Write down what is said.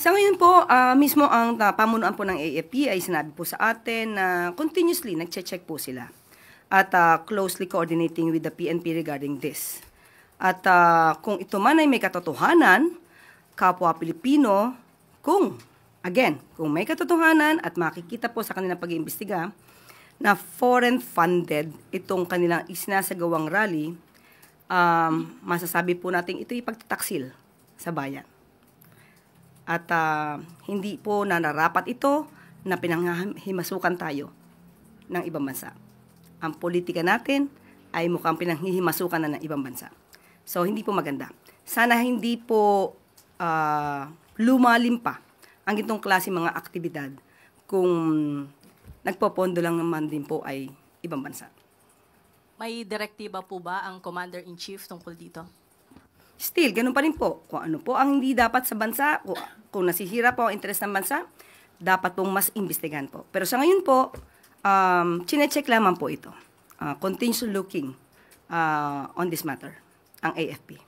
Sa ngayon po, mismo ang pamunuan po ng AFP ay sinabi po sa atin na continuously nagche-check po sila at closely coordinating with the PNP regarding this. At kung ito man ay may katotohanan, kapwa Pilipino, kung may katotohanan at makikita po sa kanilang pag-iimbestiga na foreign funded itong kanilang isinasagawang rally, masasabi po natin ito ipagtataksil sa bayan. At hindi po nararapat ito na pinanghimasukan tayo ng ibang bansa. Ang politika natin ay mukhang pinanghihimasukan na ng ibang bansa. So, hindi po maganda. Sana hindi po lumalim pa ang itong klase mga aktibidad kung nagpopondo lang naman din po ay ibang bansa. May direktiba po ba ang Commander-in-Chief tungkol dito? Still, ganun pa rin po. Kung ano po ang hindi dapat sa bansa, kung nasihira po ang interes ng bansa, dapat pong mas imbestigahan po. Pero sa ngayon po, chinecheck lamang po ito. Continues looking on this matter, ang AFP.